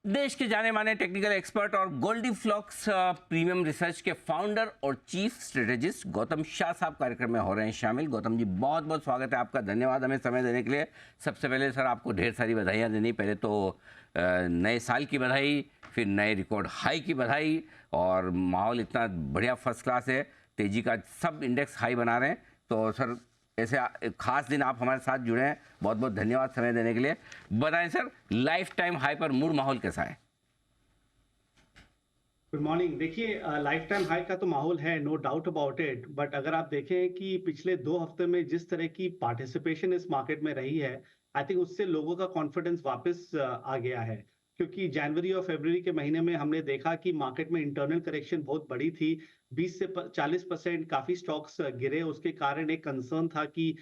देश के जाने माने टेक्निकल एक्सपर्ट और गोल्डी फ्लॉक्स प्रीमियम रिसर्च के फाउंडर और चीफ स्ट्रेटेजिस्ट गौतम शाह साहब कार्यक्रम में हो रहे हैं शामिल। गौतम जी, बहुत बहुत स्वागत है आपका, धन्यवाद हमें समय देने के लिए। सबसे पहले सर आपको ढेर सारी बधाइयाँ देनी, पहले तो नए साल की बधाई, फिर नए रिकॉर्ड हाई की बधाई। और माहौल इतना बढ़िया फर्स्ट क्लास है, तेजी का सब इंडेक्स हाई बना रहे हैं। तो सर ऐसे खास दिन आप हमारे साथ जुड़े हैं, बहुत बहुत धन्यवाद समय देने के लिए। बताएं सर, लाइफ टाइम हाई पर मूड माहौल कैसा है? Good morning. देखिए, लाइफ टाइम हाई का तो माहौल है, no doubt about it. But अगर आप देखें कि पिछले 2 हफ्ते में जिस तरह की पार्टिसिपेशन इस मार्केट में रही है, आई थिंक उससे लोगों का कॉन्फिडेंस वापस आ गया है। क्योंकि जनवरी और फरवरी के महीने में हमने देखा कि मार्केट में इंटरनल करेक्शन बहुत बड़ी थी, 20 से 40% काफी स्टॉक्स गिरे। उसके कारण एक कंसर्न था कि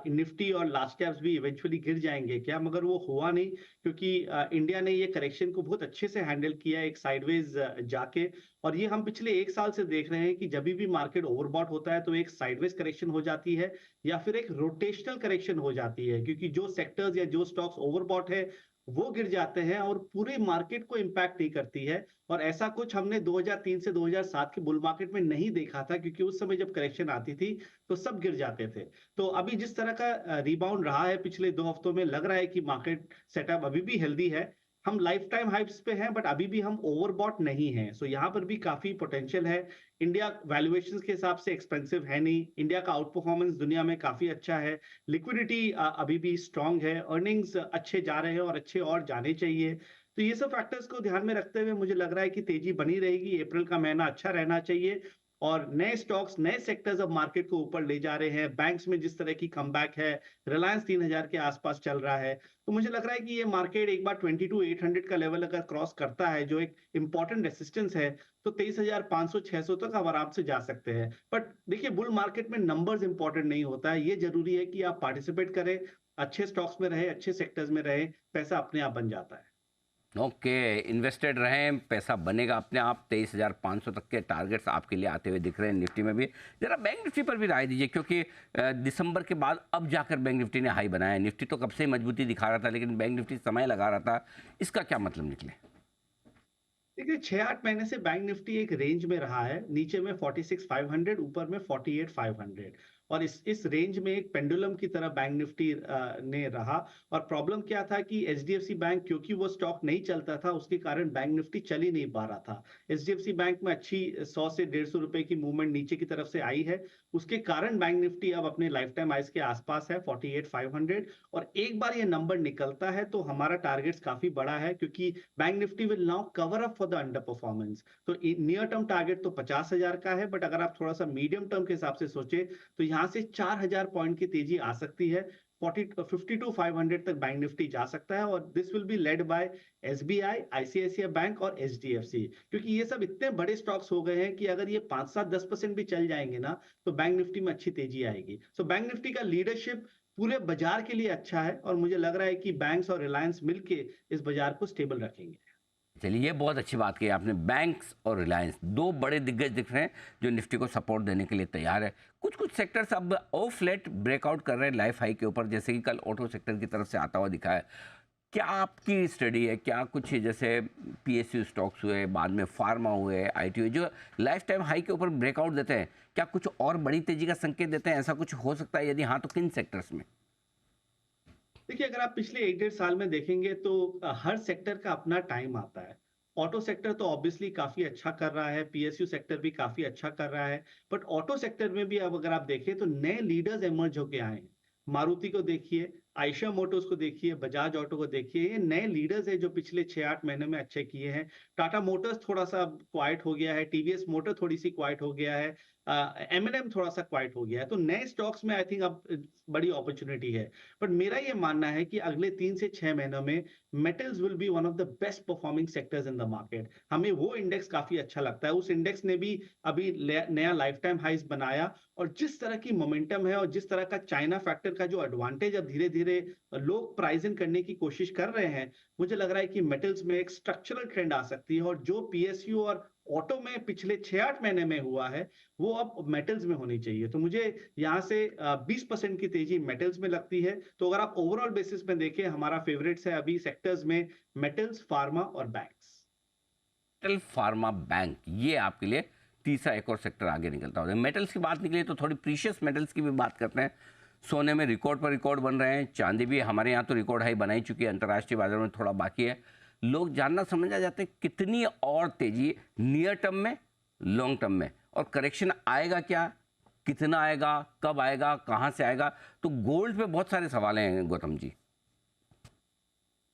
निफ्टी और लार्ज कैप्स भी इवेंचुअली गिर जाएंगे क्या, मगर वो हुआ नहीं। क्योंकि इंडिया ने ये करेक्शन को बहुत अच्छे से हैंडल किया, एक साइडवेज जाके। और ये हम पिछले 1 साल से देख रहे हैं कि जब भी मार्केट ओवरबॉट होता है तो एक साइडवेज करेक्शन हो जाती है या फिर एक रोटेशनल करेक्शन हो जाती है, क्योंकि जो सेक्टर्स या जो स्टॉक्स ओवरबॉट है वो गिर जाते हैं और पूरे मार्केट को इम्पैक्ट नहीं करती है। और ऐसा कुछ हमने 2003 से 2007 के बुल मार्केट में नहीं देखा था, क्योंकि उस समय जब करेक्शन आती थी तो सब गिर जाते थे। तो अभी जिस तरह का रिबाउंड रहा है पिछले 2 हफ्तों में, लग रहा है कि मार्केट सेटअप अभी भी हेल्दी है। हम लाइफ टाइम हाइप्स पे हैं, बट अभी भी हम ओवरबॉट नहीं हैं। सो यहाँ पर भी काफी पोटेंशियल है। इंडिया वैल्यूएशंस के हिसाब से एक्सपेंसिव है नहीं, इंडिया का आउट परफॉर्मेंस दुनिया में काफी अच्छा है। लिक्विडिटी अभी भी स्ट्रांग है, अर्निंग्स अच्छे जा रहे हैं और अच्छे और जाने चाहिए। तो ये सब फैक्टर्स को ध्यान में रखते हुए मुझे लग रहा है कि तेजी बनी रहेगी, अप्रैल का महीना अच्छा रहना चाहिए। और नए स्टॉक्स, नए सेक्टर्स अब मार्केट को ऊपर ले जा रहे हैं। बैंक्स में जिस तरह की कमबैक है, रिलायंस 3000 के आसपास चल रहा है। तो मुझे लग रहा है कि ये मार्केट एक बार 22,800 का लेवल अगर क्रॉस करता है, जो एक इंपॉर्टेंट रेसिस्टेंस है, तो 23,500-600 तक आप आराम से जा सकते हैं। बट देखिए, बुल मार्केट में नंबर्स इंपॉर्टेंट नहीं होता है, ये जरूरी है कि आप पार्टिसिपेट करें, अच्छे स्टॉक्स में रहे, अच्छे सेक्टर्स में रहे, पैसा अपने आप बन जाता है। ओके, इन्वेस्टेड रहें, पैसा बनेगा अपने आप। 23,500 तक के टारगेट्स आपके लिए आते हुए दिख रहे हैं निफ्टी में भी। जरा बैंक निफ्टी पर भी राय दीजिए, क्योंकि दिसंबर के बाद अब जाकर बैंक निफ्टी ने हाई बनाया है। निफ्टी तो कब से ही मजबूती दिखा रहा था, लेकिन बैंक निफ्टी समय लगा रहा था। इसका क्या मतलब निकले? देखिए, 6-8 महीने से बैंक निफ्टी एक रेंज में रहा है, नीचे में 46,500, ऊपर में 48,500। और इस रेंज में एक पेंडुलम की तरह बैंक निफ्टी ने रहा। और प्रॉब्लम क्या था कि एचडीएफसी बैंक, क्योंकि वो स्टॉक नहीं चलता था, उसके कारण बैंक निफ्टी चल ही नहीं पा रहा था। एचडीएफसी बैंक में अच्छी 100 से 150 रुपए की मूवमेंट नीचे की तरफ से आई है, उसके कारण बैंक निफ्टी अब अपने लाइफ टाइम हाइस के आसपास है, 48,500। और एक बार ये नंबर निकलता है तो हमारा टारगेट्स काफी बड़ा है, क्योंकि bank Nifty will now cover up for the under performance. तो नियर टर्म टारगेट तो 50,000 का है, बट अगर आप थोड़ा सा मीडियम टर्म के हिसाब से सोचे तो यहाँ से 4,000 पॉइंट की तेजी आ सकती है। 52,500 तक बैंक निफ्टी जा सकता है। और this will be led by SBI, ICICI bank और एचडीएफसी, क्योंकि ये सब इतने बड़े स्टॉक्स हो गए हैं कि अगर ये 5-7-10% भी चल जाएंगे ना, तो बैंक निफ्टी में अच्छी तेजी आएगी। सो बैंक निफ्टी का लीडरशिप पूरे बाजार के लिए अच्छा है, और मुझे लग रहा है कि बैंक्स और रिलायंस मिलके इस बाजार को स्टेबल रखेंगे। चलिए, ये बहुत अच्छी बात कही आपने। बैंक्स और रिलायंस दो बड़े दिग्गज दिख रहे हैं जो निफ्टी को सपोर्ट देने के लिए तैयार है। कुछ कुछ सेक्टर्स अब ऑफ लेट ब्रेकआउट कर रहे हैं लाइफ हाई के ऊपर, जैसे कि कल ऑटो सेक्टर की तरफ से आता हुआ दिखा है। क्या आपकी स्टडी है, क्या कुछ जैसे पीएसयू स्टॉक्स हुए, बाद में फार्मा हुए, आईटी हुए, जो लाइफ टाइम हाई के ऊपर ब्रेकआउट देते हैं, क्या कुछ और बड़ी तेजी का संकेत देते हैं? ऐसा कुछ हो सकता है? यदि हाँ, तो किन सेक्टर्स में? देखिए, अगर आप पिछले 1-1.5 साल में देखेंगे तो हर सेक्टर का अपना टाइम आता है। ऑटो सेक्टर तो ऑब्वियसली काफी अच्छा कर रहा है, पीएसयू सेक्टर भी काफी अच्छा कर रहा है। बट ऑटो सेक्टर में भी अब अगर आप देखें तो नए लीडर्स इमर्ज होके आए हैं। मारुति को देखिए, आयशा मोटर्स को देखिए, बजाज ऑटो को देखिए, ये नए लीडर्स हैं जो पिछले 6-8 महीने में अच्छे किए हैं। टाटा मोटर्स थोड़ा सा क्वाइट हो गया है, टीवीएस मोटर थोड़ी सी क्वाइट हो गया है, एमएनएम थोड़ा सा क्वाइट हो गया है। तो नए स्टॉक्स में आई थिंक अब बड़ी अपॉर्चुनिटी है। बट मेरा ये मानना है कि अगले 3 से 6 महीनों में metals will be one of the best performing sectors in the market. हमें वो इंडेक्स काफी अच्छा लगता है, उस इंडेक्स ने भी अभी नया लाइफ टाइम हाइस बनाया। और जिस तरह की मोमेंटम है और जिस तरह का चाइना फैक्टर का जो एडवांटेज अब धीरे धीरे लोग प्राइस इन करने की कोशिश कर रहे हैं, मुझे लग रहा है कि मेटल्स में एक स्ट्रक्चरल ट्रेंड आ सकती है। और जो पीएसयू और ऑटो में पिछले 6-8 महीने में हुआ है, वो अब मेटल्स में होनी चाहिए। तो मुझे यहाँ से 20% की तेजी मेटल्स में लगती है। तो अगर आप ओवरऑल बेसिस में देखें, हमारा फेवरेट्स है अभी सेक्टर्स में मेटल्स, फार्मा और बैंक्स। मेटल फार्मा बैंक, ये आपके लिए तीसरा एक और सेक्टर आगे निकलता होगा। मेटल्स की बात निकली तो थोड़ी प्रीशियस मेटल्स की भी बात करते हैं। सोने में रिकॉर्ड पर रिकॉर्ड बन रहे हैं, चांदी भी हमारे यहाँ तो रिकॉर्ड हाई बना ही चुकी है, अंतर्राष्ट्रीय बाजार में थोड़ा बाकी है। लोग जानना समझना चाहते हैं कितनी और तेजी नियर टर्म में, लॉन्ग टर्म में, और करेक्शन आएगा क्या, कितना आएगा, कब आएगा, कहाँ से आएगा। तो गोल्ड पे बहुत सारे सवाल हैं गौतम जी।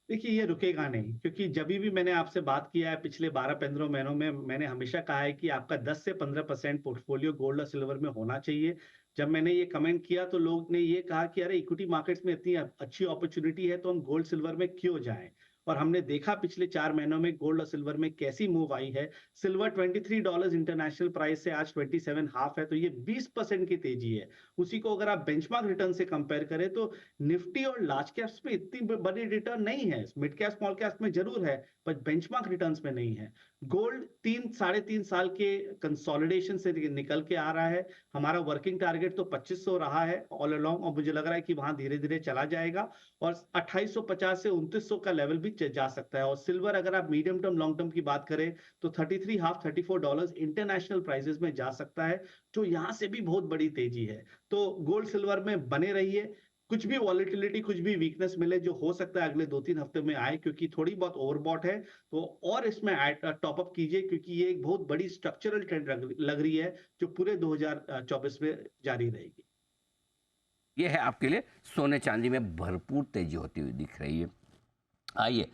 देखिए, ये रुकेगा नहीं, क्योंकि जभी भी मैंने आपसे बात किया है पिछले 12-15 महीनों में, मैंने हमेशा कहा है कि आपका 10 से 15% पोर्टफोलियो गोल्ड और सिल्वर में होना चाहिए। जब मैंने ये कमेंट किया तो लोग ने ये कहा कि अरे इक्विटी मार्केट्स में इतनी अच्छी अपॉर्चुनिटी है तो हम गोल्ड सिल्वर में क्यों जाएं? और हमने देखा पिछले 4 महीनों में गोल्ड और सिल्वर में कैसी मूव आई है। सिल्वर $23 इंटरनेशनल प्राइस से आज 27 हाफ है, तो ये 20% की तेजी है। उसी को अगर आप बेंचमार्क रिटर्न से कंपेयर करें तो निफ्टी और लार्ज कैप्स में इतनी बड़ी रिटर्न नहीं है। मिड कैप स्मॉल कैप में जरूर है, पर बेंचमार्क रिटर्न्स में नहीं है। गोल्ड 3-3.5 साल के कंसोलिडेशन से निकल के आ रहा है। हमारा वर्किंग टारगेट तो 2500 रहा है ऑल अलोंग, और मुझे लग रहा है कि वहां धीरे धीरे चला जाएगा और 2850 से 2900 का लेवल भी जा सकता है। और सिल्वर अगर आप मीडियम टर्म लॉन्ग टर्म की बात करें तो 33 हाफ $34 इंटरनेशनल प्राइसेस में जा सकता है, जो यहाँ से भी बहुत बड़ी तेजी है। तो गोल्ड सिल्वर में बने रहिए। कुछ भी वॉलेटिलिटी, कुछ भी वीकनेस मिले, जो हो सकता है अगले 2-3 हफ्ते में आए, क्योंकि थोड़ी बहुत ओवरबॉट है, तो और इसमें टॉप अप कीजिए, क्योंकि ये एक बहुत बड़ी स्ट्रक्चरल ट्रेंड लग रही है जो पूरे 2024 में जारी रहेगी। ये है आपके लिए सोने चांदी में भरपूर तेजी होती हुई दिख रही है। आइए,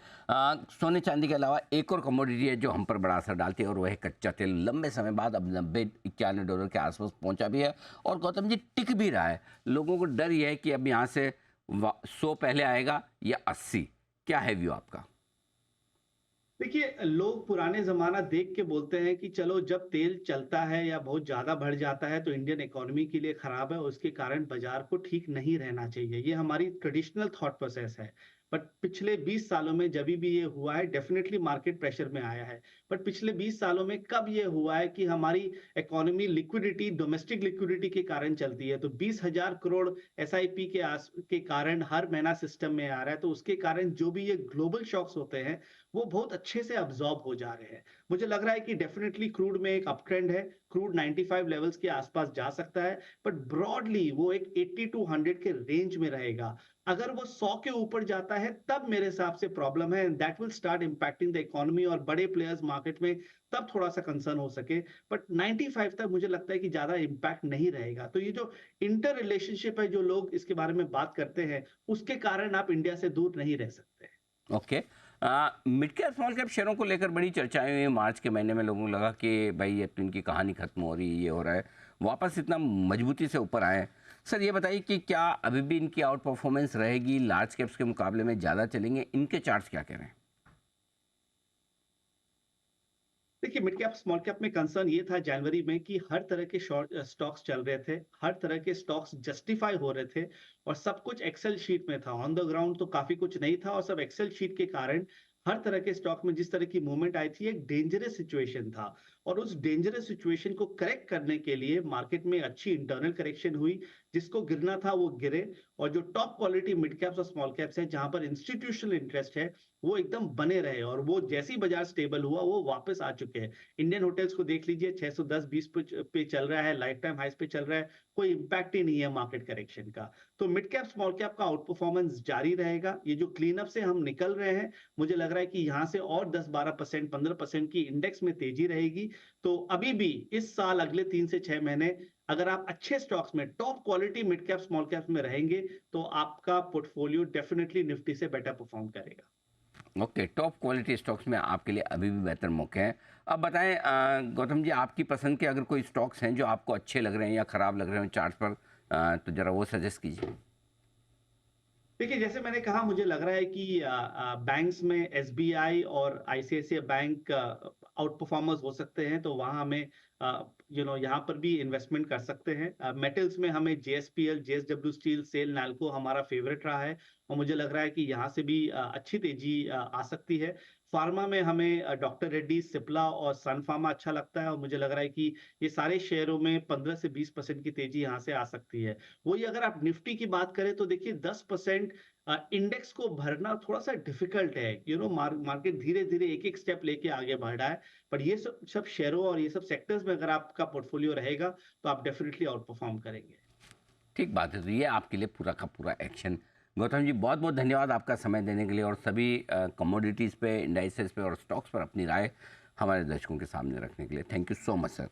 सोने चांदी के अलावा एक और कमोडिटी है जो हम पर बड़ा असर डालती है, और वह है कच्चा तेल। लंबे समय बाद अब $90-91 के आसपास पहुंचा भी है, और गौतम जी टिक भी रहा है। लोगों को डर यह है कि अब यहाँ से 100 पहले आएगा या 80। क्या है व्यू आपका? देखिए, लोग पुराने जमाना देख के बोलते हैं कि चलो जब तेल चलता है या बहुत ज्यादा बढ़ जाता है तो इंडियन इकोनॉमी के लिए खराब है, उसके कारण बाजार को ठीक नहीं रहना चाहिए। ये हमारी ट्रेडिशनल थॉट प्रोसेस है। बट पिछले 20 सालों में जब भी ये हुआ है, डेफिनेटली मार्केट प्रेशर में आया है। बट पिछले 20 सालों में कब ये हुआ है कि हमारी इकोनॉमी लिक्विडिटी, डोमेस्टिक लिक्विडिटी के कारण चलती है? तो 20,000 करोड़ एसआईपी के कारण हर महीना सिस्टम में आ रहा है, तो उसके कारण जो भी ये ग्लोबल शॉक्स होते हैं वो बहुत अच्छे से अब्सॉर्ब हो जा रहे हैं। मुझे लग रहा है कि डेफिनेटली क्रूड में एक अप ट्रेंड है। क्रूड 95 लेवल्स के आसपास जा सकता है, बट ब्रॉडली वो एक 80 टू 100 के रेंज में रहेगा। अगर वो 100 के ऊपर जाता है तब मेरे हिसाब से प्रॉब्लम है, and that will start impacting the economy और बड़े प्लेयर्स मार्केट में, तब थोड़ा सा कंसर्न हो सके। बट 95 तक मुझे लगता है कि ज्यादा इंपैक्ट नहीं रहेगा। तो ये जो इंटर रिलेशनशिप है, जो लोग इसके बारे में बात करते हैं, उसके कारण आप इंडिया से दूर नहीं रह सकते। Okay. Mid cap small cap शेयरों को लेकर बड़ी चर्चाएं हुई मार्च के महीने में। लोगों को लगा कि भाई अब तो इनकी कहानी खत्म हो रही है, ये हो रहा है, वापस इतना मजबूती से ऊपर आए। सर ये बताइए कि क्या अभी भी इनकी आउट परफॉर्मेंस रहेगी, लार्ज कैप्स के मुकाबले में ज़्यादा चलेंगे? इनके चार्ट्स क्या कह रहे हैं? देखिए, मिड कैप स्मॉल कैप में कंसर्न ये था जनवरी में कि हर तरह के शॉर्ट स्टॉक्स चल रहे थे, हर तरह के स्टॉक्स जस्टिफाई हो रहे थे, और सब कुछ एक्सेल शीट में था। ऑन द ग्राउंड तो काफी कुछ नहीं था, और सब एक्सेल शीट के कारण हर तरह के स्टॉक में जिस तरह की मूवमेंट आई थी, एक डेंजरस सिचुएशन था। और उस डेंजरस सिचुएशन को करेक्ट करने के लिए मार्केट में अच्छी इंटरनल करेक्शन हुई। जिसको गिरना था वो गिरे, और जो टॉप क्वालिटी मिड कैप्स और स्मॉल कैप्स है, जहां पर इंस्टीट्यूशनल इंटरेस्ट है, वो एकदम बने रहे, और वो जैसे ही बाजार स्टेबल हुआ वो वापस आ चुके हैं। इंडियन होटल्स को देख लीजिए, 610-20 पे चल रहा है, लाइफ टाइम हाइस पे चल रहा है, कोई इंपैक्ट ही नहीं है मार्केट करेक्शन का। तो मिड कैप स्मॉल कैप का आउट परफॉर्मेंस जारी रहेगा। ये जो क्लीन अप से हम निकल रहे हैं, मुझे लग रहा है कि यहाँ से और 10-12%, 15% की इंडेक्स में तेजी रहेगी। तो अभी भी इस साल अगले 3 से 6 महीने अगर आप अच्छे स्टॉक्स में, top quality mid cap small cap में रहेंगे, तो आपका पोर्टफोलियो डेफिनेटली निफ्टी से बेटर परफॉर्म करेगा। ओके, टॉप क्वालिटी स्टॉक्स में आपके लिए अभी भी बेहतर मौके हैं। अब बताएं गौतम जी, आपकी पसंद के अगर कोई स्टॉक्स हैं जो आपको अच्छे लग रहे हैं या ख़राब लग रहे हैं चार्ट पर, तो ज़रा वो सजेस्ट कीजिए। देखिए, जैसे मैंने कहा, मुझे लग रहा है कि बैंक्स में एसबीआई और आईसीआईसीआई बैंक आउट परफॉर्मर्स हो सकते हैं, तो वहां हमें यहाँ पर भी इन्वेस्टमेंट कर सकते हैं। मेटल्स में हमें JSPL, JSW steel, SAIL, NALCO हमारा फेवरेट रहा है, और मुझे लग रहा है कि यहाँ से भी अच्छी तेजी आ सकती है। फार्मा में हमें डॉक्टर रेड्डी, सिप्ला और सन फार्मा अच्छा लगता है और मुझे लग रहा है कि ये सारे शेयरों में 15 से 20% की तेजी यहाँ से आ सकती है। वही अगर आप निफ्टी की बात करें तो देखिए 10% इंडेक्स को भरना थोड़ा-सा डिफिकल्ट है। मार्केट धीरे-धीरे एक-एक स्टेप लेके आगे बढ़ रहा है। पर ये सब सब शेयरों और ये सब सेक्टर्स में अगर आपका पोर्टफोलियो रहेगा, तो आप डेफिनिटली आउट परफॉर्म करेंगे। ठीक बात है, तो ये आपके लिए पूरा का पूरा एक्शन। गौतम जी, बहुत बहुत धन्यवाद आपका समय देने के लिए और सभी कमोडिटीज़ पे, इंडाइसेस पे और स्टॉक्स पर अपनी राय हमारे दर्शकों के सामने रखने के लिए। Thank you so much sir.